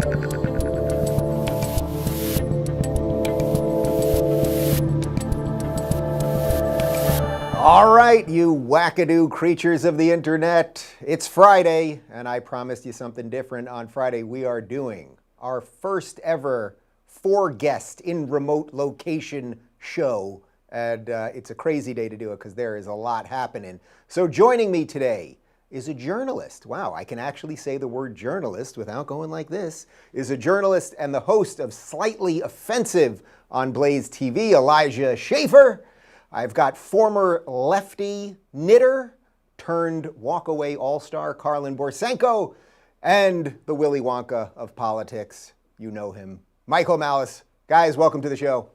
All right, you wackadoo creatures of the internet. It's Friday, and I promised you something different. On Friday, we are doing our first ever 4-guest in remote location show. And it's a crazy day to do it because there is a lot happening. So joining me today is a journalist. Wow, I can actually say the word journalist without going like this. Is a journalist and the host of Slightly Offensive on BlazeTV, Elijah Schaffer. I've got former lefty knitter turned walkaway all-star Karlyn Borysenko and the Willy Wonka of politics. You know him, Michael Malice. Guys, welcome to the show.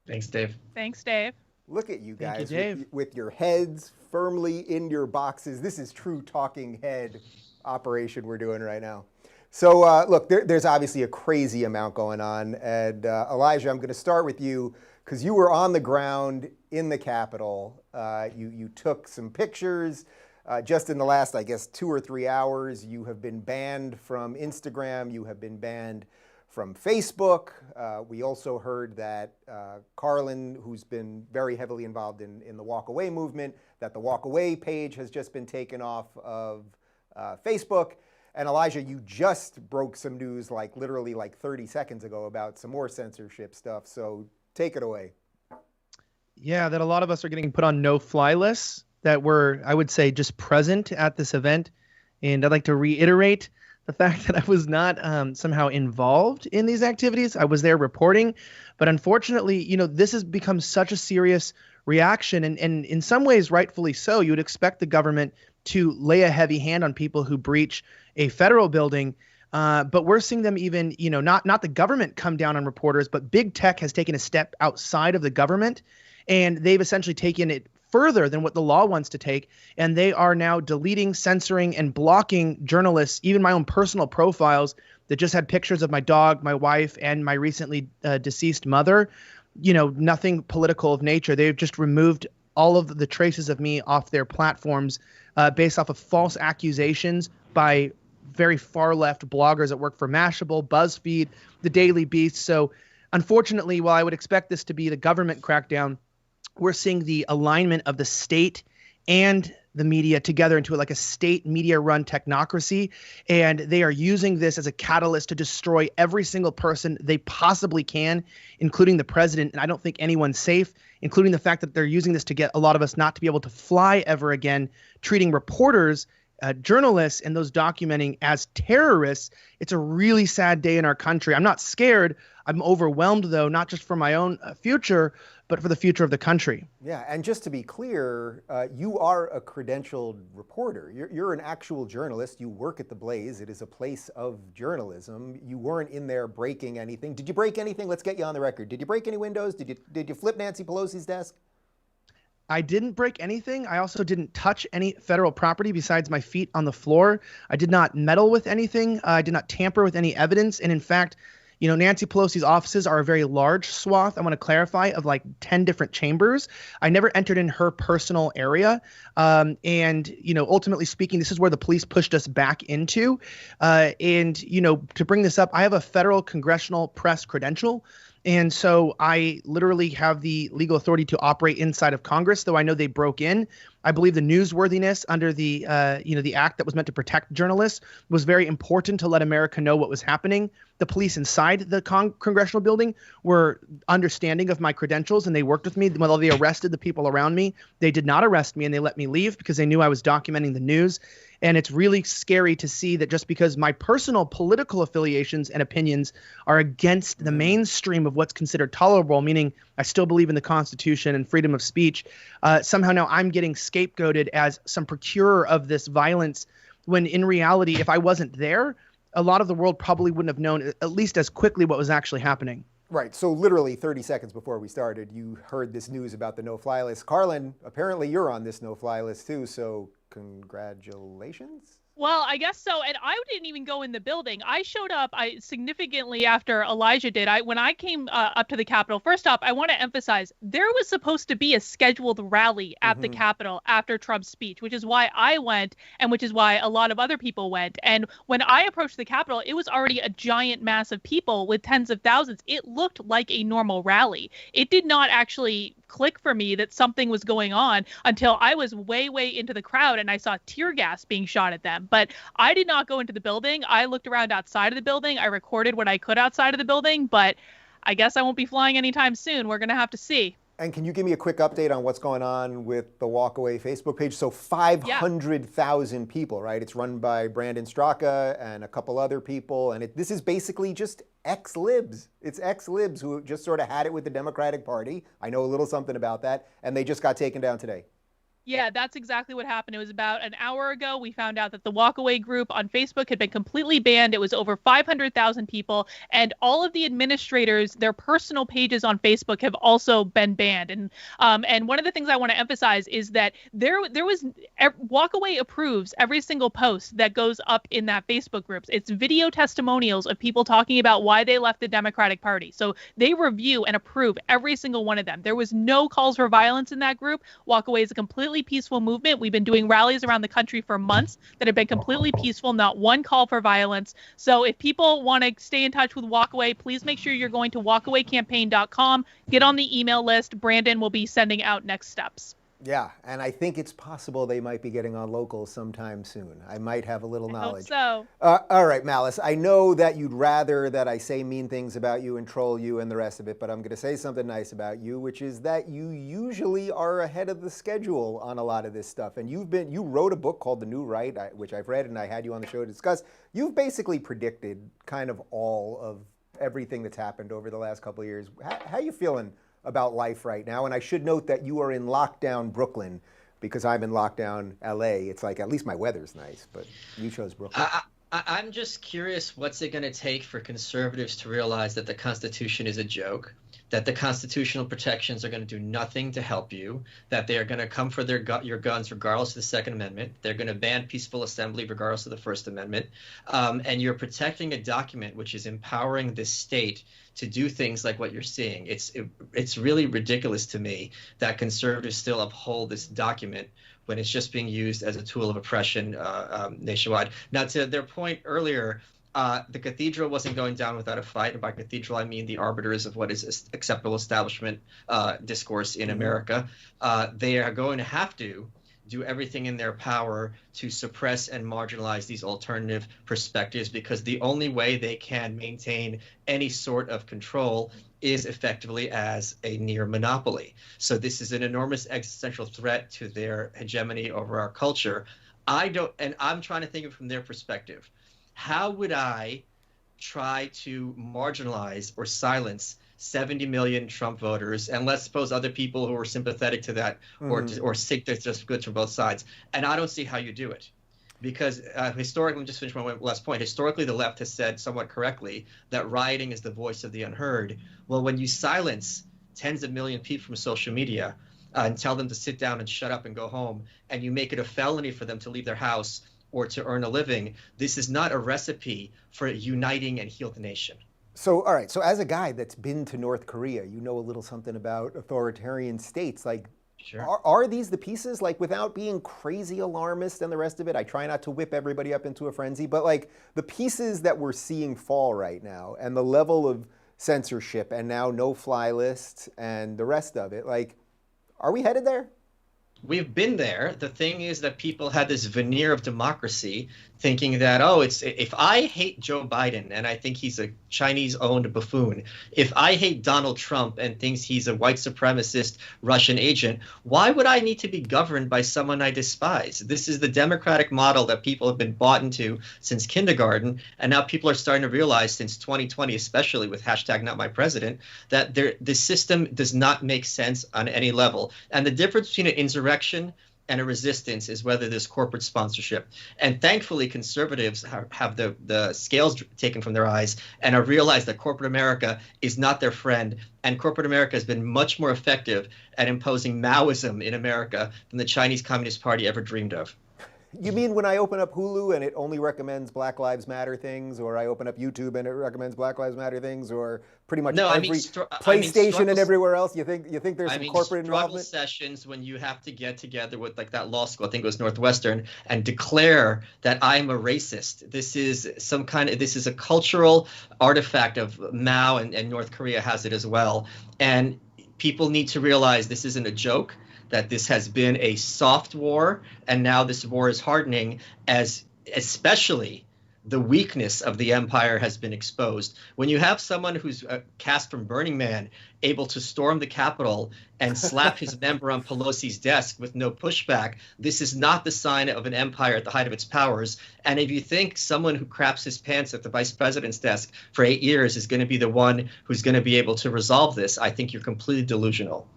Thanks, Dave. Thanks, Dave. Look at you guys. Thank you, Dave. With your heads firmly in your boxes. This is true talking head operation we're doing right now. So look, there's obviously a crazy amount going on. And Elijah, I'm going to start with you because you were on the ground in the Capitol. You took some pictures. Just in the last, I guess, 2 or 3 hours, you have been banned from Instagram. You have been banned from Facebook. We also heard that Karlyn, who's been very heavily involved in the Walk Away movement, that the Walk Away page has just been taken off of Facebook. And Elijah, you just broke some news literally 30 seconds ago about some more censorship stuff. So take it away. Yeah, that a lot of us are getting put on no-fly lists that were, I would say, just present at this event. And I'd like to reiterate the fact that I was not somehow involved in these activities. I was there reporting. But unfortunately, this has become such a serious reaction. And in some ways, rightfully so. You would expect the government to lay a heavy hand on people who breach a federal building. But we're seeing them even, not the government come down on reporters, but big tech has taken a step outside of the government, and they've essentially taken it further than what the law wants to take. And they are now deleting, censoring, and blocking journalists, even my own personal profiles that just had pictures of my dog, my wife, and my recently deceased mother. Nothing political of nature. They've just removed all of the traces of me off their platforms based off of false accusations by very far left bloggers that work for Mashable, BuzzFeed, the Daily Beast. So unfortunately, while I would expect this to be the government crackdown, we're seeing the alignment of the state and the media together into a state media run technocracy. And they are using this as a catalyst to destroy every single person they possibly can, including the president. And I don't think anyone's safe, including the fact that they're using this to get a lot of us not to be able to fly ever again, treating reporters, journalists, and those documenting as terrorists. It's a really sad day in our country. I'm not scared. I'm overwhelmed, though, not just for my own future, but for the future of the country. Yeah, and just to be clear, you are a credentialed reporter. You're an actual journalist. You work at the Blaze. It is a place of journalism. You weren't in there breaking anything. Did you break anything? Let's get you on the record. Did you break any windows? Did you flip Nancy Pelosi's desk? I didn't break anything. I also didn't touch any federal property besides my feet on the floor. I did not meddle with anything. I did not tamper with any evidence. And in fact, Nancy Pelosi's offices are a very large swath, I want to clarify, of 10 different chambers. I never entered in her personal area. And ultimately speaking, this is where the police pushed us back into. And to bring this up, I have a federal congressional press credential. And so I literally have the legal authority to operate inside of Congress, though I know they broke in. I believe the newsworthiness under the the act that was meant to protect journalists was very important to let America know what was happening. The police inside the congressional building were understanding of my credentials, and they worked with me. While they arrested the people around me, they did not arrest me, and they let me leave because they knew I was documenting the news. And it's really scary to see that just because my personal political affiliations and opinions are against the mainstream of what's considered tolerable, meaning I still believe in the Constitution and freedom of speech, somehow now I'm getting scapegoated as some procurer of this violence, when in reality, if I wasn't there, a lot of the world probably wouldn't have known, at least as quickly, what was actually happening. Right. So literally 30 seconds before we started, you heard this news about the no-fly list. Karlyn, apparently you're on this no-fly list too, so congratulations. Well, I guess so. And I didn't even go in the building. I showed up significantly after Elijah did. When I came up to the Capitol, first off, I want to emphasize there was supposed to be a scheduled rally at the Capitol after Trump's speech, which is why I went and which is why a lot of other people went. And when I approached the Capitol, it was already a giant mass of people with tens of thousands. It looked like a normal rally. It did not actually click for me that something was going on until I was way, way into the crowd and I saw tear gas being shot at them. But I did not go into the building. I looked around outside of the building. I recorded what I could outside of the building, but I guess I won't be flying anytime soon. We're going to have to see. And can you give me a quick update on what's going on with the Walkaway Facebook page? So 500,000 people, right? It's run by Brandon Straka and a couple other people. And this is basically just ex-libs. It's ex-libs who just sort of had it with the Democratic Party. I know a little something about that. And they just got taken down today. Yeah, that's exactly what happened. It was about an hour ago. We found out that the Walkaway group on Facebook had been completely banned. It was over 500,000 people, and all of the administrators, their personal pages on Facebook have also been banned. And one of the things I want to emphasize is that Walkaway approves every single post that goes up in that Facebook group. It's video testimonials of people talking about why they left the Democratic Party. So they review and approve every single one of them. There was no calls for violence in that group. Walkaway is a completely peaceful movement. We've been doing rallies around the country for months that have been completely peaceful, not one call for violence. So if people want to stay in touch with Walkaway, please make sure you're going to walkawaycampaign.com. Get on the email list. Brandon will be sending out next steps. Yeah, and I think it's possible they might be getting on local sometime soon. I might have a little knowledge. I hope so. All right, Malice, I know that you'd rather that I say mean things about you and troll you and the rest of it, but I'm going to say something nice about you, which is that you usually are ahead of the schedule on a lot of this stuff. And you wrote a book called The New Right, which I've read and I had you on the show to discuss. You've basically predicted kind of all of everything that's happened over the last couple of years. How are you feeling about life right now? And I should note that you are in lockdown Brooklyn because I'm in lockdown LA. It's like, at least my weather's nice, but you chose Brooklyn. I'm just curious, what's it going to take for conservatives to realize that the Constitution is a joke, that the constitutional protections are going to do nothing to help you, that they are going to come for your guns regardless of the Second Amendment, they're going to ban peaceful assembly regardless of the First Amendment, and you're protecting a document which is empowering the state to do things like what you're seeing. It's really ridiculous to me that conservatives still uphold this document when it's just being used as a tool of oppression nationwide. Now, to their point earlier, the cathedral wasn't going down without a fight. And by cathedral, I mean the arbiters of what is acceptable establishment discourse in America. They are going to have to do everything in their power to suppress and marginalize these alternative perspectives, because the only way they can maintain any sort of control is effectively as a near monopoly. So this is an enormous existential threat to their hegemony over our culture. I'm trying to think of it from their perspective. How would I try to marginalize or silence 70 million Trump voters, and let's suppose other people who are sympathetic to that or think that's just good from both sides? And I don't see how you do it. Because historically, let me just finish my last point. Historically, the left has said somewhat correctly that rioting is the voice of the unheard. Well, when you silence tens of million people from social media and tell them to sit down and shut up and go home, and you make it a felony for them to leave their house or to earn a living, this is not a recipe for uniting and heal the nation. So, all right. So as a guy that's been to North Korea, you know a little something about authoritarian states. Like, sure. Are these the pieces, like, without being crazy alarmist and the rest of it? I try not to whip everybody up into a frenzy, but like the pieces that we're seeing fall right now and the level of censorship and now no-fly lists and the rest of it, like, are we headed there? We've been there. The thing is that people had this veneer of democracy, thinking that, if I hate Joe Biden and I think he's a Chinese-owned buffoon, if I hate Donald Trump and thinks he's a white supremacist Russian agent, why would I need to be governed by someone I despise? This is the democratic model that people have been bought into since kindergarten, and now people are starting to realize since 2020, especially with #NotMyPresident, that the system does not make sense on any level. And the difference between an insurrection and a resistance is whether there's corporate sponsorship. And thankfully, conservatives have the scales taken from their eyes and have realized that corporate America is not their friend. And corporate America has been much more effective at imposing Maoism in America than the Chinese Communist Party ever dreamed of. You mean when I open up Hulu and it only recommends Black Lives Matter things, or I open up YouTube and it recommends Black Lives Matter things, or pretty much No, every PlayStation and everywhere else? You think there's some corporate involvement? Sessions when you have to get together with like that law school, I think it was Northwestern, and declare that I'm a racist. This is a cultural artifact of Mao, and North Korea has it as well. And people need to realize this isn't a joke, that this has been a soft war, and now this war is hardening, as especially the weakness of the empire has been exposed. When you have someone who's cast from Burning Man able to storm the Capitol and slap his member on Pelosi's desk with no pushback, this is not the sign of an empire at the height of its powers. And if you think someone who craps his pants at the vice president's desk for 8 years is going to be the one who's going to be able to resolve this, I think you're completely delusional.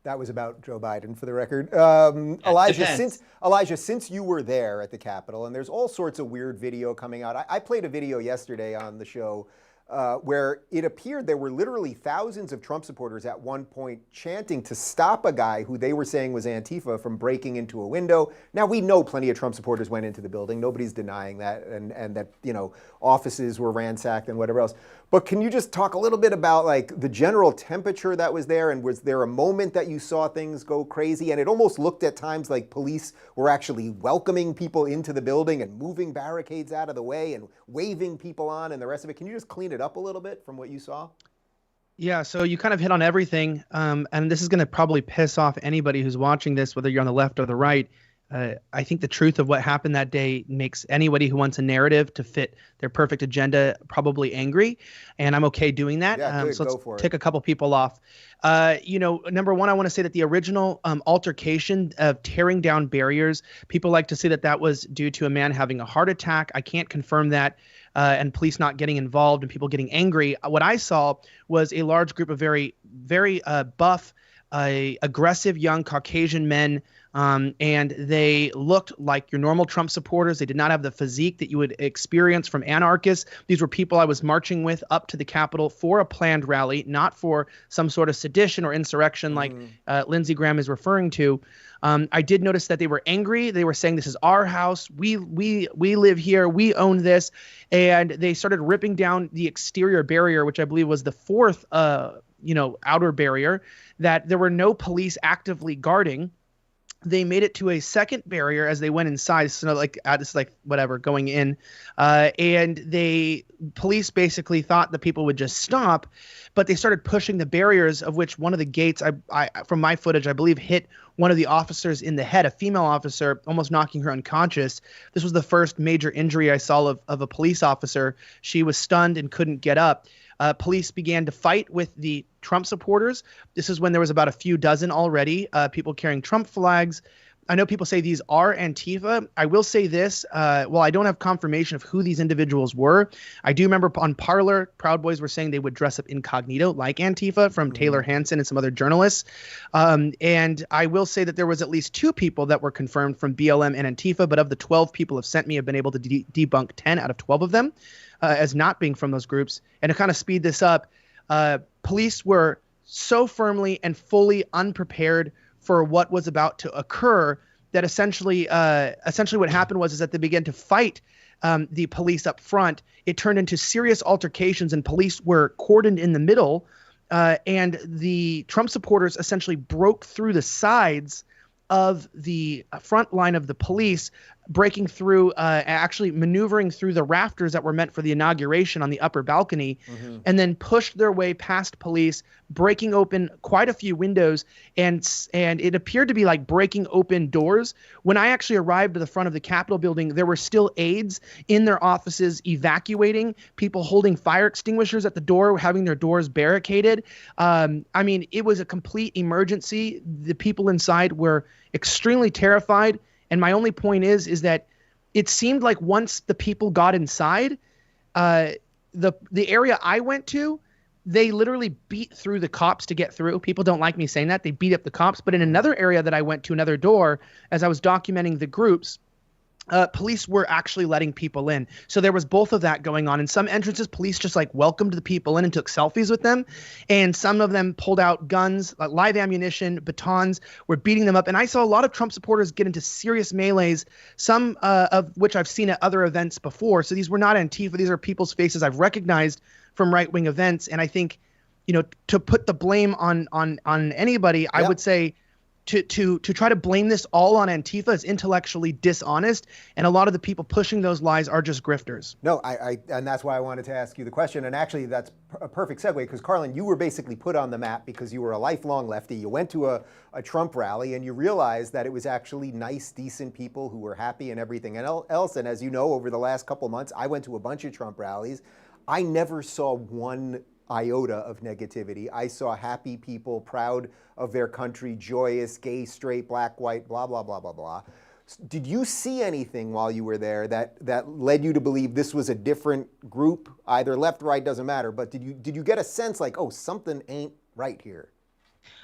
That was about Joe Biden, for the record. Elijah, since you were there at the Capitol, and there's all sorts of weird video coming out. I played a video yesterday on the show where it appeared there were literally thousands of Trump supporters at one point chanting to stop a guy who they were saying was Antifa from breaking into a window. Now, we know plenty of Trump supporters went into the building. Nobody's denying that, and that, offices were ransacked and whatever else. But can you just talk a little bit about like the general temperature that was there, and was there a moment that you saw things go crazy? And it almost looked at times like police were actually welcoming people into the building and moving barricades out of the way and waving people on and the rest of it. Can you just clean it up a little bit from what you saw? Yeah, so you kind of hit on everything, and this is going to probably piss off anybody who's watching this, whether you're on the left or the right. I think the truth of what happened that day makes anybody who wants a narrative to fit their perfect agenda probably angry, and I'm okay doing that. Yeah, so let's take a couple people off. Number one, I want to say that the original altercation of tearing down barriers, people like to say that was due to a man having a heart attack. I can't confirm that. And police not getting involved and people getting angry. What I saw was a large group of very, very buff, aggressive young Caucasian men, and they looked like your normal Trump supporters. They did not have the physique that you would experience from anarchists. These were people I was marching with up to the Capitol for a planned rally, not for some sort of sedition or insurrection like Lindsey Graham is referring to. I did notice that they were angry. They were saying, this is our house. We live here. We own this. And they started ripping down the exterior barrier, which I believe was the fourth, outer barrier that there were no police actively guarding. They made it to a second barrier as they went inside. So going in. And police basically thought the people would just stop, but they started pushing the barriers, of which one of the gates, I from my footage, I believe hit one of the officers in the head, a female officer, almost knocking her unconscious. This was the first major injury I saw of a police officer. She was stunned and couldn't get up. Police began to fight with the Trump supporters. This is when there was about a few dozen already, people carrying Trump flags. I know people say these are Antifa. I will say this, while I don't have confirmation of who these individuals were, I do remember on Parler, Proud Boys were saying they would dress up incognito like Antifa from Taylor Hanson and some other journalists. And I will say that there was at least 2 people that were confirmed from BLM and Antifa, but of the 12 people have sent me, I've been able to debunk 10 out of 12 of them as not being from those groups. And to kind of speed this up, police were so firmly and fully unprepared for what was about to occur that essentially what happened was that they began to fight the police up front. It turned into serious altercations, and police were cordoned in the middle, and the Trump supporters essentially broke through the sides of the front line of the police, breaking through, actually maneuvering through the rafters that were meant for the inauguration on the upper balcony, and then pushed their way past police, breaking open quite a few windows, and it appeared to be like breaking open doors. When I actually arrived to the front of the Capitol building, there were still aides in their offices evacuating, people holding fire extinguishers at the door, having their doors barricaded. It was a complete emergency. The people inside were extremely terrified. And my only point is that it seemed like once the people got inside, the area I went to, they literally beat through the cops to get through. People don't like me saying that. They beat up the cops. But in another area that I went to, another door, as I was documenting the groups, police were actually letting people in. So there was both of that going on. In some entrances, police just like welcomed the people in and took selfies with them. And some of them pulled out guns, live ammunition, batons, were beating them up. And I saw a lot of Trump supporters get into serious melees, some of which I've seen at other events before. So these were not Antifa. These are people's faces I've recognized from right-wing events. And I think, to put the blame on anybody, yep. I would say to try to blame this all on Antifa is intellectually dishonest, and a lot of the people pushing those lies are just grifters. No, and that's why I wanted to ask you the question, and actually that's a perfect segue, because Karlyn, you were basically put on the map because you were a lifelong lefty. You went to a Trump rally, and you realized that it was actually nice, decent people who were happy and everything else, and as you know, over the last couple months, I went to a bunch of Trump rallies. I never saw one iota of negativity. I saw happy people, proud of their country, joyous, gay, straight, black, white, blah, blah, blah, blah, blah. Did you see anything while you were there that led you to believe this was a different group, either left, right, doesn't matter, but did you get a sense like, oh, something ain't right here?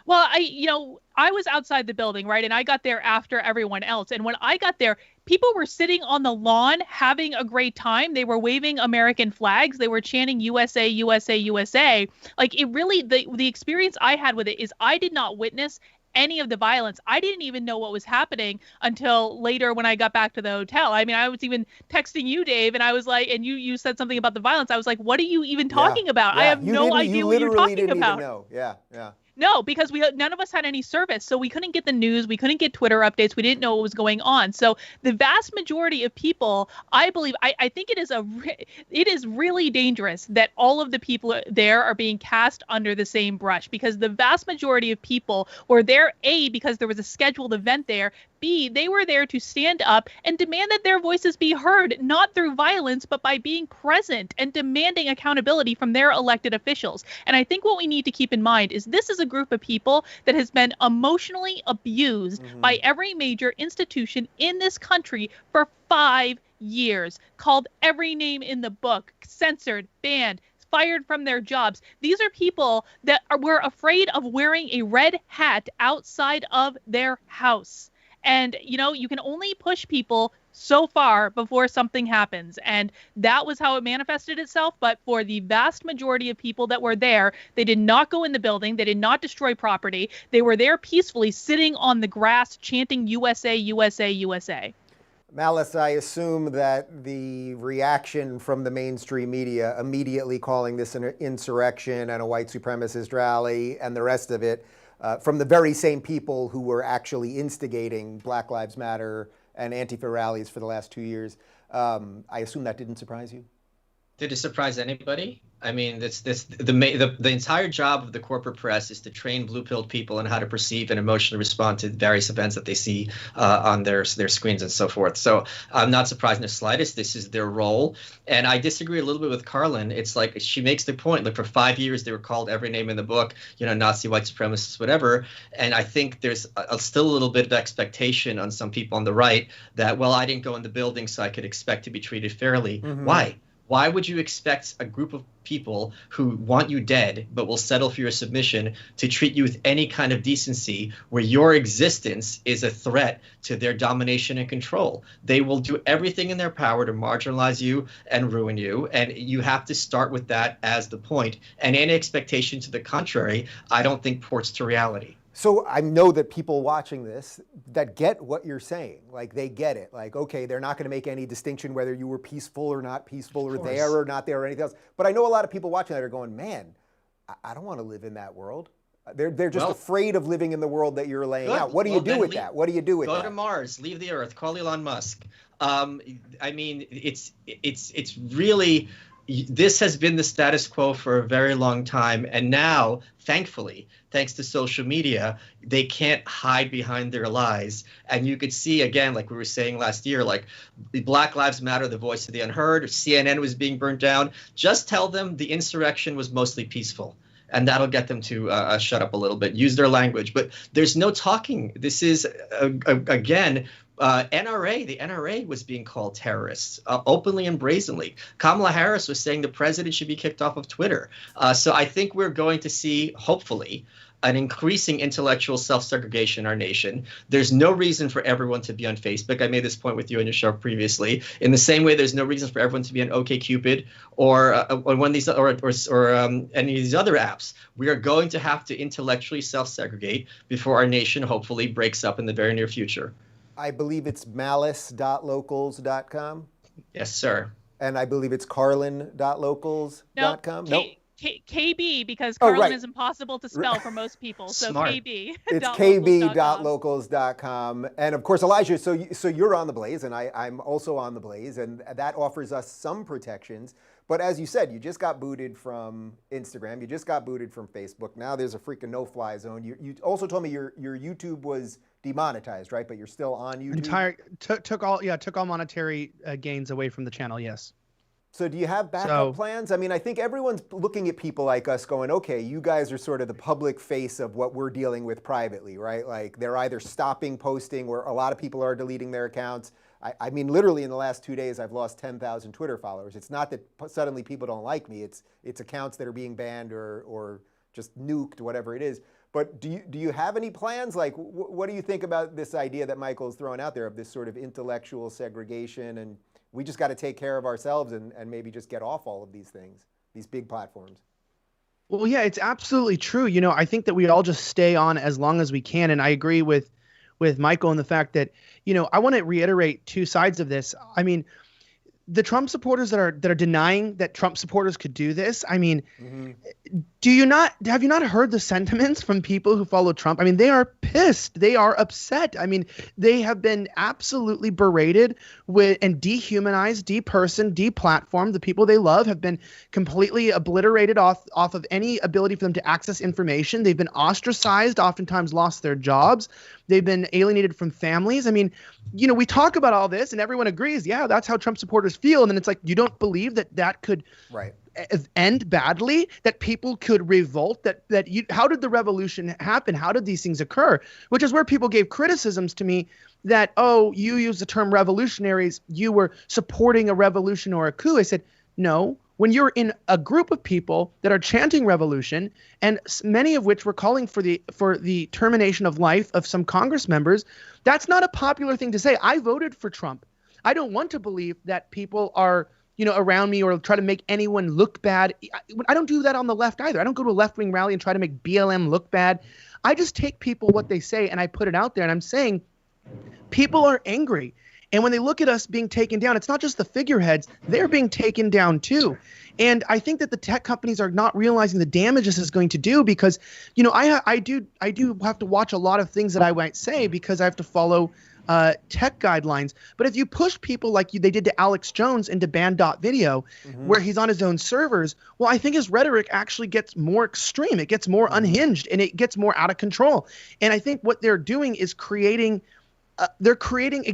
Well, I was outside the building, right? And I got there after everyone else. And when I got there, people were sitting on the lawn having a great time. They were waving American flags. They were chanting USA, USA, USA. Like, it really, the experience I had with it is I did not witness any of the violence. I didn't even know what was happening until later when I got back to the hotel. I mean, I was even texting you, Dave, and I was like, and you said something about the violence. I was like, what are you even talking about? I have no idea what you're talking about. Even know. Yeah. No, because none of us had any service, so we couldn't get the news, we couldn't get Twitter updates, we didn't know what was going on. So the vast majority of people, I believe, I think it is really dangerous that all of the people there are being cast under the same brush, because the vast majority of people were there, A, because there was a scheduled event there, B, they were there to stand up and demand that their voices be heard, not through violence, but by being present and demanding accountability from their elected officials. And I think what we need to keep in mind is this is a group of people that has been emotionally abused by every major institution in this country for 5 years, called every name in the book, censored, banned, fired from their jobs. These are people that were afraid of wearing a red hat outside of their house. And, you can only push people so far before something happens. And that was how it manifested itself. But for the vast majority of people that were there, they did not go in the building. They did not destroy property. They were there peacefully sitting on the grass chanting USA, USA, USA. Malice, I assume that the reaction from the mainstream media immediately calling this an insurrection and a white supremacist rally and the rest of it, from the very same people who were actually instigating Black Lives Matter and Antifa rallies for the last 2 years. I assume that didn't surprise you? Did it surprise anybody? I mean, the entire job of the corporate press is to train blue-pilled people on how to perceive and emotionally respond to various events that they see on their screens and so forth. So I'm not surprised in the slightest. This is their role. And I disagree a little bit with Karlyn. It's like she makes the point, like for 5 years, they were called every name in the book, Nazi, white supremacists, whatever. And I think there's still a little bit of expectation on some people on the right that, well, I didn't go in the building, so I could expect to be treated fairly. Why? Why would you expect a group of people who want you dead but will settle for your submission to treat you with any kind of decency where your existence is a threat to their domination and control? They will do everything in their power to marginalize you and ruin you, and you have to start with that as the point. And any expectation to the contrary, I don't think ports to reality. So I know that people watching this that get what you're saying, like they get it. Like, okay, they're not going to make any distinction whether you were peaceful or not peaceful or there or not there or anything else. But I know a lot of people watching that are going, man, I don't want to live in that world. They're just afraid of living in the world that you're laying out. What do you do with that? What do you do with that? Go to Mars, leave the Earth, call Elon Musk. I mean, it's really, this has been the status quo for a very long time. And now, thankfully, thanks to social media, they can't hide behind their lies. And you could see, again, like we were saying last year, like Black Lives Matter, the voice of the unheard, CNN was being burnt down. Just tell them the insurrection was mostly peaceful. And that'll get them to shut up a little bit, use their language. But there's no talking. This is, again, NRA. The NRA was being called terrorists openly and brazenly. Kamala Harris was saying the president should be kicked off of Twitter. So I think we're going to see, hopefully, an increasing intellectual self-segregation in our nation. There's no reason for everyone to be on Facebook. I made this point with you in your show previously. In the same way, there's no reason for everyone to be on OkCupid or one of these any of these other apps. We are going to have to intellectually self-segregate before our nation hopefully breaks up in the very near future. I believe it's malice.locals.com. Yes, sir. And I believe it's karlyn.locals.com. Nope. KB, because Karlyn right. is impossible to spell for most people. So Smart. KB. It's kb.locals.com. And of course, Elijah, so you're on the Blaze, and I'm also on the Blaze, and that offers us some protections. But as you said, you just got booted from Instagram. You just got booted from Facebook. Now there's a freaking no-fly zone. You also told me your YouTube was demonetized, right? But you're still on YouTube. Took all monetary gains away from the channel. Yes. So do you have backup plans? I mean, I think everyone's looking at people like us going, okay, you guys are sort of the public face of what we're dealing with privately, right? Like they're either stopping posting, or a lot of people are deleting their accounts. I mean, literally in the last 2 days, I've lost 10,000 Twitter followers. It's not that suddenly people don't like me. It's accounts that are being banned or just nuked, whatever it is. But do you have any plans? Like, what do you think about this idea that Michael's throwing out there of this sort of intellectual segregation, and we just got to take care of ourselves and maybe just get off all of these things, these big platforms? Well, yeah, it's absolutely true. You know, I think that we all just stay on as long as we can. And I agree with Michael in the fact that, you know, I want to reiterate two sides of this. I mean, the Trump supporters that are denying that Trump supporters could do this. I mean, have you not heard the sentiments from people who follow Trump? I mean, they are pissed. They are upset. I mean, they have been absolutely berated and dehumanized, depersoned, deplatformed. The people they love have been completely obliterated off of any ability for them to access information. They've been ostracized, oftentimes lost their jobs. They've been alienated from families. I mean, you know, we talk about all this and everyone agrees, yeah, that's how Trump supporters feel. And then it's like, you don't believe that could end badly, that people could revolt, how did the revolution happen? How did these things occur? Which is where people gave criticisms to me that, oh, you use the term revolutionaries, you were supporting a revolution or a coup. I said, no. When you're in a group of people that are chanting revolution, and many of which were calling for the termination of life of some Congress members, that's not a popular thing to say. I voted for Trump. I don't want to believe that people are, you know, around me or try to make anyone look bad. I don't do that on the left either. I don't go to a left-wing rally and try to make BLM look bad. I just take people what they say and I put it out there, and I'm saying people are angry. And when they look at us being taken down, it's not just the figureheads, they're being taken down too. And I think that the tech companies are not realizing the damage this is going to do, because, you know, I do have to watch a lot of things that I might say because I have to follow tech guidelines. But if you push people like they did to Alex Jones into ban.video, where he's on his own servers, well, I think his rhetoric actually gets more extreme. It gets more unhinged and it gets more out of control. And I think what they're doing is creating a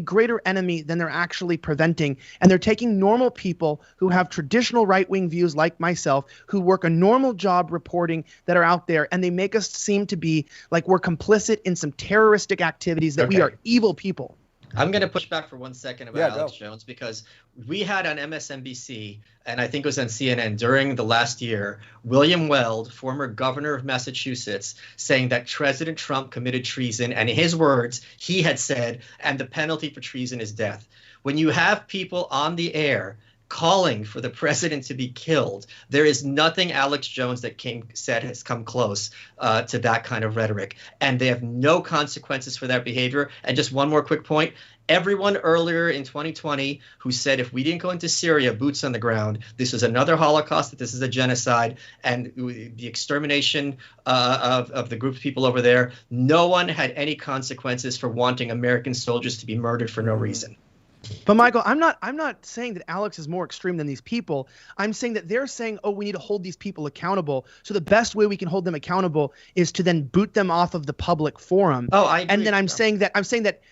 greater enemy than they're actually preventing. And they're taking normal people who have traditional right-wing views like myself, who work a normal job reporting, that are out there, and they make us seem to be like we're complicit in some terroristic activities, that we are evil people. I'm going to push back for 1 second about Alex Jones, because we had on MSNBC, and I think it was on CNN during the last year, William Weld, former governor of Massachusetts, saying that President Trump committed treason, and in his words, he had said, and the penalty for treason is death. When you have people on the air calling for the president to be killed, there is nothing Alex Jones said has come close to that kind of rhetoric. And they have no consequences for that behavior. And just one more quick point. Everyone earlier in 2020 who said if we didn't go into Syria, boots on the ground, this is another Holocaust, that this is a genocide, and the extermination of the group of people over there, no one had any consequences for wanting American soldiers to be murdered for no reason. But Michael, I'm not saying that Alex is more extreme than these people. I'm saying that they're saying, oh, we need to hold these people accountable. So the best way we can hold them accountable is to then boot them off of the public forum. Oh, I agree. And then I'm saying that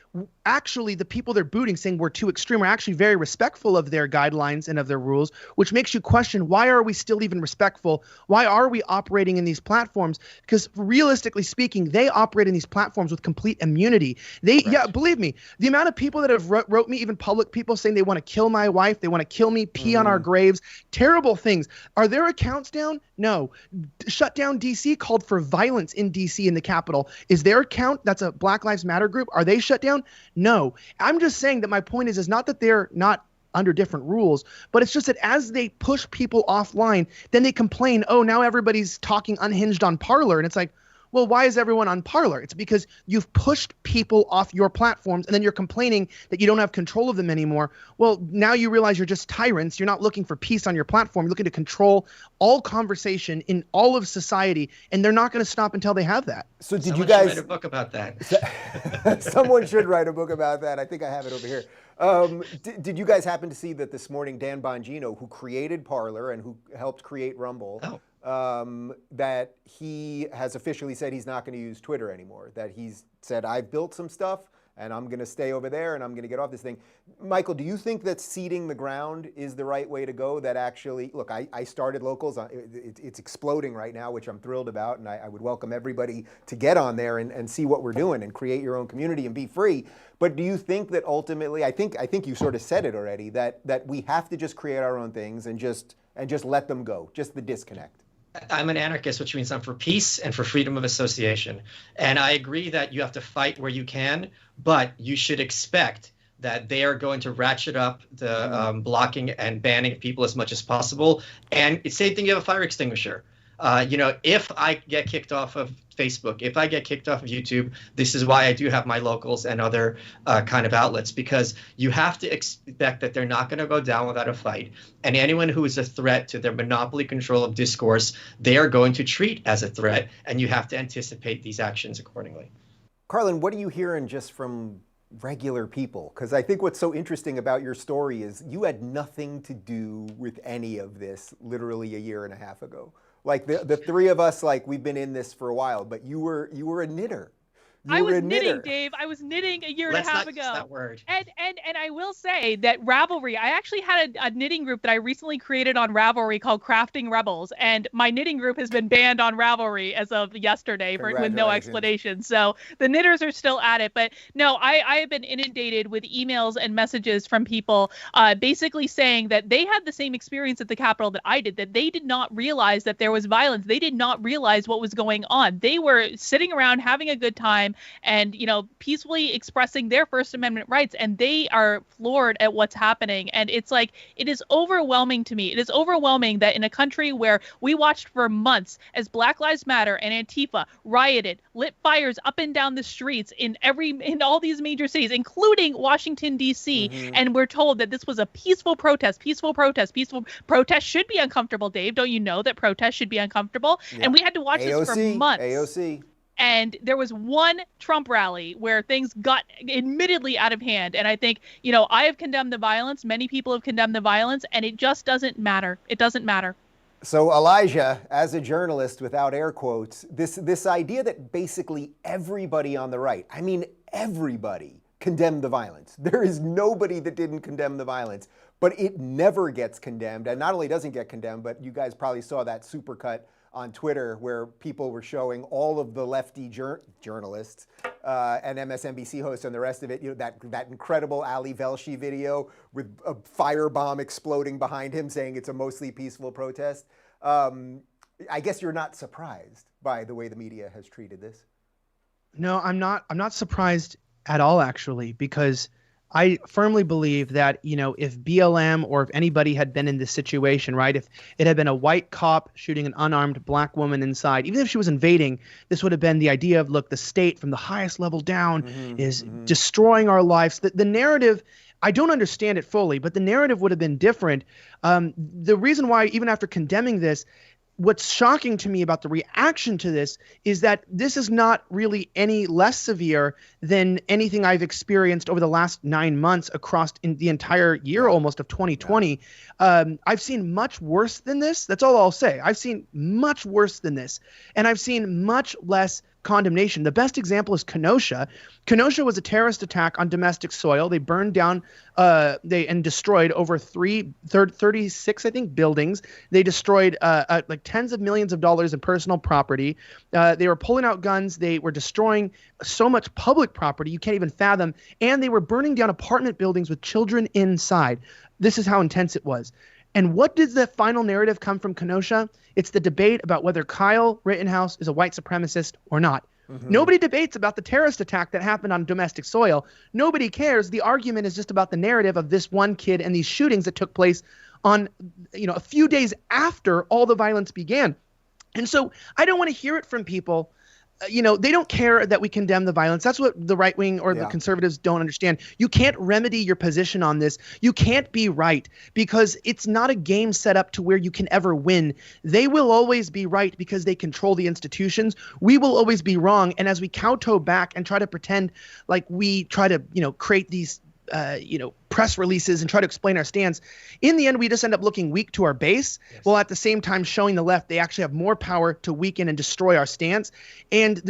actually the people they're booting, saying we're too extreme, are actually very respectful of their guidelines and of their rules, which makes you question, why are we still even respectful? Why are we operating in these platforms? Because realistically speaking, they operate in these platforms with complete immunity. Yeah, believe me, the amount of people that have wrote me, even public people, saying they want to kill my wife, they want to kill me, pee on our graves, terrible things. Are their accounts down? No. Shut down DC called for violence in DC in the Capitol. Is their account, that's a Black Lives Matter group, are they shut down? No. I'm just saying that my point is not that they're not under different rules, but it's just that as they push people offline, then they complain, oh, now everybody's talking unhinged on Parler. And it's like, well, why is everyone on Parler? It's because you've pushed people off your platforms, and then you're complaining that you don't have control of them anymore. Well, now you realize you're just tyrants. You're not looking for peace on your platform. You're looking to control all conversation in all of society, and they're not going to stop until they have that. So did Someone you guys should write a book about that? Someone should write a book about that. I think I have it over here. Did you guys happen to see that this morning Dan Bongino, who created Parler and who helped create Rumble, that he has officially said he's not going to use Twitter anymore, that he's said, I've built some stuff and I'm going to stay over there and I'm going to get off this thing. Michael, do you think that seeding the ground is the right way to go? That actually, look, I started Locals. It's exploding right now, which I'm thrilled about. And I would welcome everybody to get on there and see what we're doing and create your own community and be free. But do you think that ultimately, I think you sort of said it already, that we have to just create our own things and just let them go, just the disconnect? I'm an anarchist, which means I'm for peace and for freedom of association. And I agree that you have to fight where you can, but you should expect that they are going to ratchet up the blocking and banning people as much as possible. And it's the same thing, you have a fire extinguisher. If I get kicked off of Facebook, if I get kicked off of YouTube, this is why I do have my Locals and other kind of outlets, because you have to expect that they're not going to go down without a fight. And anyone who is a threat to their monopoly control of discourse, they are going to treat as a threat, and you have to anticipate these actions accordingly. Karlyn, what are you hearing just from regular people? Because I think what's so interesting about your story is you had nothing to do with any of this literally a year and a half ago. Like the three of us, like we've been in this for a while, but you were a knitter. I was knitting, Dave. I was knitting a year and a half ago. Let's not use that word. And I will say that Ravelry, I actually had a knitting group that I recently created on Ravelry called Crafting Rebels, and my knitting group has been banned on Ravelry as of yesterday with no explanation. So the knitters are still at it. But no, I have been inundated with emails and messages from people basically saying that they had the same experience at the Capitol that I did, that they did not realize that there was violence. They did not realize what was going on. They were sitting around having a good time and, peacefully expressing their First Amendment rights, and they are floored at what's happening. And it's like, it is overwhelming to me. It is overwhelming that in a country where we watched for months as Black Lives Matter and Antifa rioted, lit fires up and down the streets in all these major cities, including Washington, D.C., and we're told that this was a peaceful protest. Peaceful protest should be uncomfortable, Dave. Don't you know that protests should be uncomfortable? Yeah. And we had to watch this for months. AOC. And there was one Trump rally where things got admittedly out of hand. And I think, I have condemned the violence. Many people have condemned the violence, and it just doesn't matter. It doesn't matter. So Elijah, as a journalist, without air quotes, this idea that basically everybody on the right, I mean everybody, condemned the violence. There is nobody that didn't condemn the violence, but it never gets condemned. And not only doesn't get condemned, but you guys probably saw that supercut on Twitter where people were showing all of the lefty journalists and MSNBC hosts and the rest of it, that incredible Ali Velshi video with a firebomb exploding behind him saying it's a mostly peaceful protest. I guess you're not surprised by the way the media has treated this. No, I'm not surprised at all, actually, because I firmly believe that, if BLM or if anybody had been in this situation, right, if it had been a white cop shooting an unarmed black woman inside, even if she was invading, this would have been the idea of, look, the state from the highest level down is destroying our lives. The narrative, I don't understand it fully, but the narrative would have been different. The reason why, even after condemning this, what's shocking to me about the reaction to this is that this is not really any less severe than anything I've experienced over the last 9 months across in the entire year almost of 2020. I've seen much worse than this. That's all I'll say. I've seen much worse than this. And I've seen much less condemnation. The best example is Kenosha. Kenosha was a terrorist attack on domestic soil. They burned down and destroyed over 36, I think, buildings. They destroyed like tens of millions of dollars in personal property. They were pulling out guns. They were destroying so much public property you can't even fathom. And they were burning down apartment buildings with children inside. This is how intense it was. And what does the final narrative come from Kenosha? It's the debate about whether Kyle Rittenhouse is a white supremacist or not. Mm-hmm. Nobody debates about the terrorist attack that happened on domestic soil. Nobody cares. The argument is just about the narrative of this one kid and these shootings that took place on, a few days after all the violence began. And so I don't want to hear it from people. They don't care that we condemn the violence. That's what the right wing or the conservatives don't understand. You can't remedy your position on this. You can't be right because it's not a game set up to where you can ever win. They will always be right because they control the institutions. We will always be wrong. And as we kowtow back and try to pretend like we try to, create these press releases and try to explain our stance, in the end, we just end up looking weak to our base, while at the same time showing the left they actually have more power to weaken and destroy our stance. And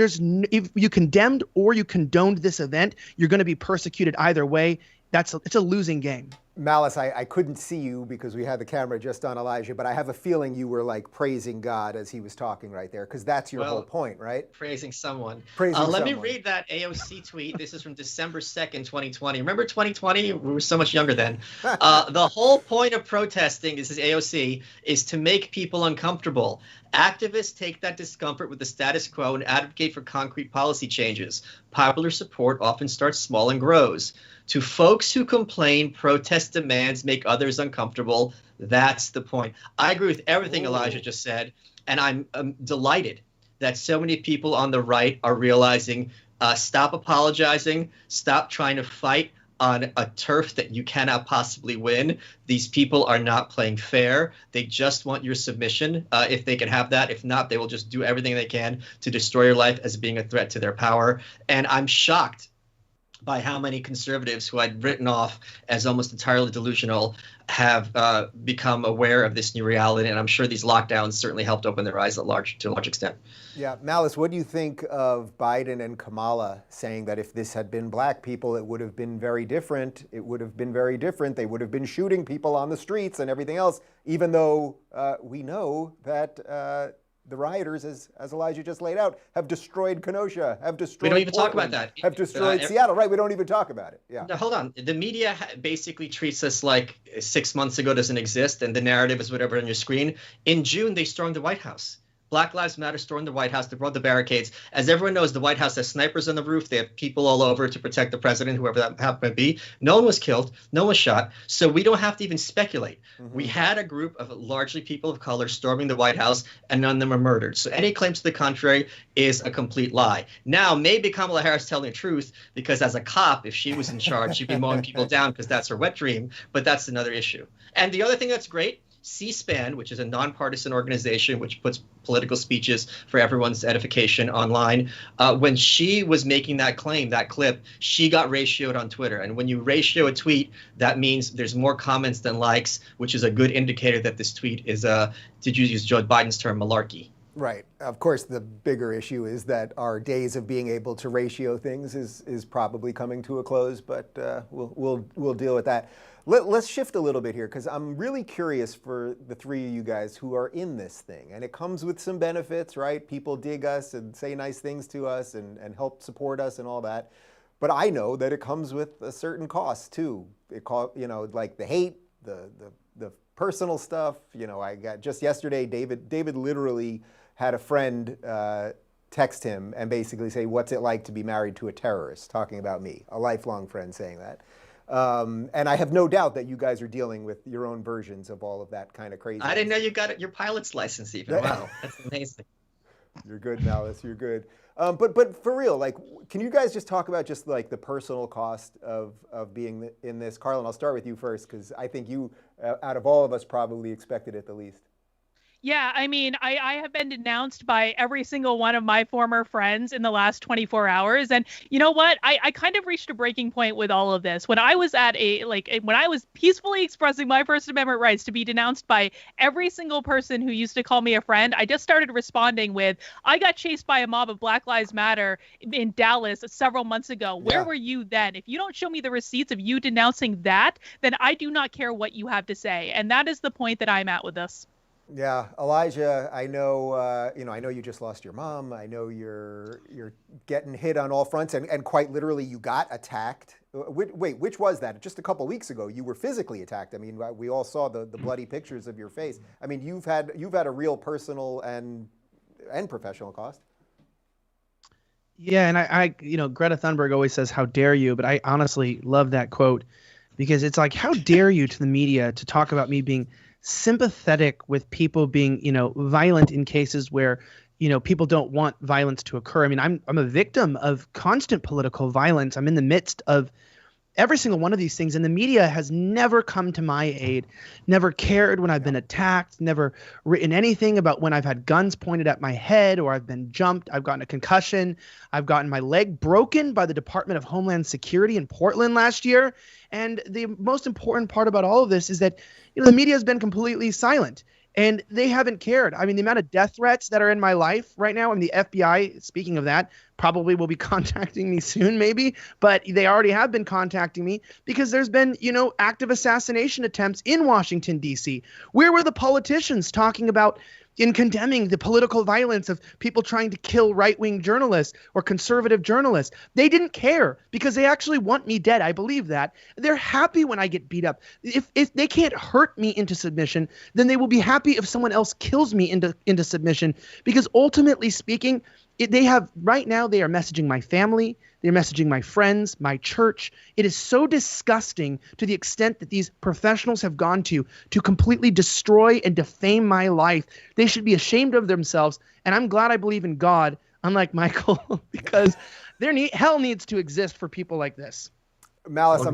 if you condemned or you condoned this event, you're going to be persecuted either way. It's a losing game. Malice, I couldn't see you because we had the camera just on Elijah, but I have a feeling you were like praising God as he was talking right there, because that's your whole point, right? Praising someone. Let me read that AOC tweet. This is from December 2nd, 2020. Remember 2020? We were so much younger then. The whole point of protesting, this is AOC, is to make people uncomfortable. Activists take that discomfort with the status quo and advocate for concrete policy changes. Popular support often starts small and grows. To folks who complain, protest demands make others uncomfortable. That's the point. I agree with everything Elijah just said, and I'm delighted that so many people on the right are realizing, stop apologizing, stop trying to fight on a turf that you cannot possibly win. These people are not playing fair. They just want your submission, if they can have that. If not, they will just do everything they can to destroy your life as being a threat to their power. And I'm shocked by how many conservatives who I'd written off as almost entirely delusional have become aware of this new reality. And I'm sure these lockdowns certainly helped open their eyes to a large extent. Yeah. Malice, what do you think of Biden and Kamala saying that if this had been black people, it would have been very different? It would have been very different. They would have been shooting people on the streets and everything else, even though we know that the rioters, as Elijah just laid out, have destroyed Kenosha, have destroyed We don't even Portland, talk about that. have destroyed Seattle. Right, we don't even talk about it. Yeah. No, hold on. The media basically treats us like 6 months ago doesn't exist, and the narrative is whatever on your screen. In June, they stormed the White House. Black Lives Matter stormed the White House. They brought the barricades. As everyone knows, the White House has snipers on the roof. They have people all over to protect the president, whoever that happened to be. No one was killed. No one was shot. So we don't have to even speculate. Mm-hmm. We had a group of largely people of color storming the White House, and none of them were murdered. So any claim to the contrary is a complete lie. Now, maybe Kamala Harris is telling the truth, because as a cop, if she was in charge, she'd be mowing people down because that's her wet dream. But that's another issue. And the other thing that's great, C-SPAN, which is a nonpartisan organization which puts political speeches for everyone's edification online, when she was making that claim, that clip, she got ratioed on Twitter. And when you ratio a tweet, that means there's more comments than likes, which is a good indicator that this tweet is, to use Joe Biden's term, malarkey. Right. Of course, the bigger issue is that our days of being able to ratio things is probably coming to a close, but we'll deal with that. Let's shift a little bit here, because I'm really curious for the three of you guys who are in this thing. And it comes with some benefits, right? People dig us and say nice things to us and help support us and all that. But I know that it comes with a certain cost too. Like the hate, the personal stuff. I got just yesterday, David literally had a friend text him and basically say, "What's it like to be married to a terrorist?" Talking about me, a lifelong friend saying that. And I have no doubt that you guys are dealing with your own versions of all of that kind of crazy. I didn't know you got your pilot's license even. Wow, that's amazing. You're good, Malice. You're good. But for real, like, can you guys just talk about just like the personal cost of being in this? Karlyn, I'll start with you first, because I think you, out of all of us, probably expected it the least. Yeah, I mean, I have been denounced by every single one of my former friends in the last 24 hours. And you know what? I kind of reached a breaking point with all of this. When I was when I was peacefully expressing my First Amendment rights to be denounced by every single person who used to call me a friend, I just started responding with, I got chased by a mob of Black Lives Matter in Dallas several months ago. Where Yeah. were you then? If you don't show me the receipts of you denouncing that, then I do not care what you have to say. And that is the point that I'm at with this. Yeah, Elijah, I know, I know you just lost your mom. I know you're getting hit on all fronts, and quite literally, you got attacked. Wait, which was that? Just a couple weeks ago, you were physically attacked. I mean, we all saw the bloody pictures of your face. I mean, you've had a real personal and professional cost. Yeah, and I Greta Thunberg always says, "How dare you?" But I honestly love that quote because it's like, how dare you to the media to talk about me being sympathetic with people being, violent in cases where, people don't want violence to occur. I mean, I'm a victim of constant political violence. I'm in the midst of every single one of these things, and the media has never come to my aid, never cared when I've been attacked, never written anything about when I've had guns pointed at my head or I've been jumped, I've gotten a concussion, I've gotten my leg broken by the Department of Homeland Security in Portland last year. And the most important part about all of this is that the media has been completely silent. And they haven't cared. I mean, the amount of death threats that are in my life right now, and the FBI, speaking of that, probably will be contacting me soon, maybe, but they already have been contacting me because there's been, active assassination attempts in Washington, D.C. Where were the politicians talking about in condemning the political violence of people trying to kill right-wing journalists or conservative journalists? They didn't care because they actually want me dead. I believe that. They're happy when I get beat up. If they can't hurt me into submission, then they will be happy if someone else kills me into submission, because ultimately speaking, they are messaging my family, they're messaging my friends, my church. It is so disgusting to the extent that these professionals have gone to completely destroy and defame my life. They should be ashamed of themselves. And I'm glad I believe in God, unlike Michael, because hell needs to exist for people like this. Malice,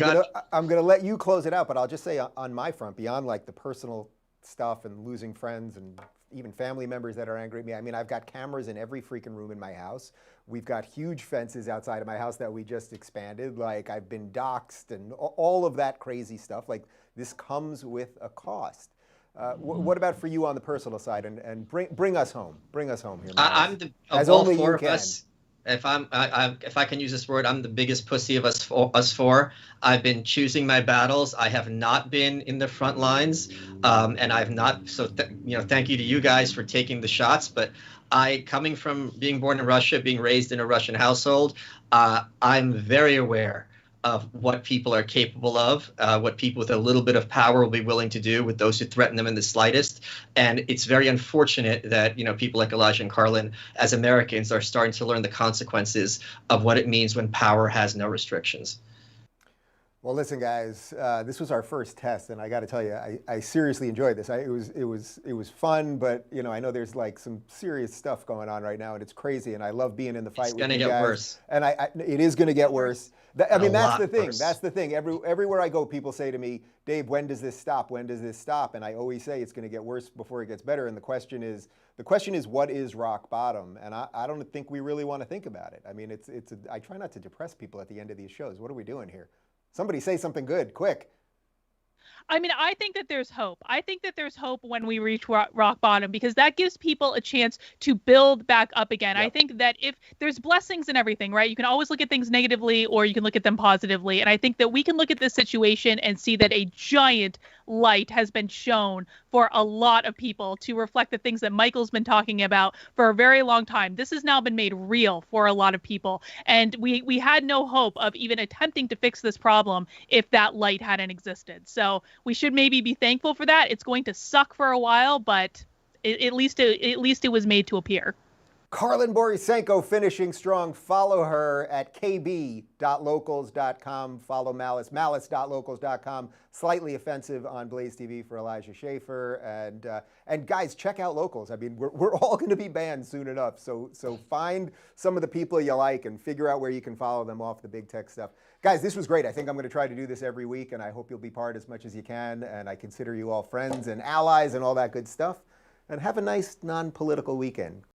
I'm gonna let you close it out, but I'll just say on my front, beyond like the personal stuff and losing friends and even family members that are angry at me. I mean, I've got cameras in every freaking room in my house. We've got huge fences outside of my house that we just expanded. Like, I've been doxxed and all of that crazy stuff. Like, this comes with a cost. What about for you on the personal side? And bring us home. Bring us home here, Malice. As all four of us. If I can use this word, I'm the biggest pussy of us four. I've been choosing my battles. I have not been in the front lines, and I've not. So thank you to you guys for taking the shots. But coming from being born in Russia, being raised in a Russian household, I'm very aware of what people are capable of, what people with a little bit of power will be willing to do with those who threaten them in the slightest. And it's very unfortunate that, people like Elijah and Karlyn, as Americans, are starting to learn the consequences of what it means when power has no restrictions. Well, listen, guys, this was our first test, and I got to tell you, I seriously enjoyed this. It was fun, but I know there's like some serious stuff going on right now, and it's crazy. And I love being in the fight with you guys. It's gonna get worse. And it is gonna get worse. I mean, that's the thing. Worse. That's the thing. Everywhere I go, people say to me, "Dave, when does this stop? When does this stop?" And I always say it's going to get worse before it gets better. And the question is, what is rock bottom? And I don't think we really want to think about it. I mean, I try not to depress people at the end of these shows. What are we doing here? Somebody say something good, quick. I mean, I think that there's hope. I think that there's hope when we reach rock bottom, because that gives people a chance to build back up again. Yep. I think that if there's blessings in everything, right? You can always look at things negatively or you can look at them positively. And I think that we can look at this situation and see that a giant light has been shown for a lot of people to reflect the things that Michael's been talking about for a very long time. This has now been made real for a lot of people. And we had no hope of even attempting to fix this problem if that light hadn't existed. So we should maybe be thankful for that. It's going to suck for a while, but at least it was made to appear. Karlyn Borysenko finishing strong. Follow her at kb.locals.com. Follow Malice, malice.locals.com. Slightly offensive on BlazeTV for Elijah Schaffer. And guys, check out Locals. I mean, we're all going to be banned soon enough. So find some of the people you like and figure out where you can follow them off the big tech stuff. Guys, this was great. I think I'm going to try to do this every week, and I hope you'll be part as much as you can. And I consider you all friends and allies and all that good stuff. and have a nice non-political weekend.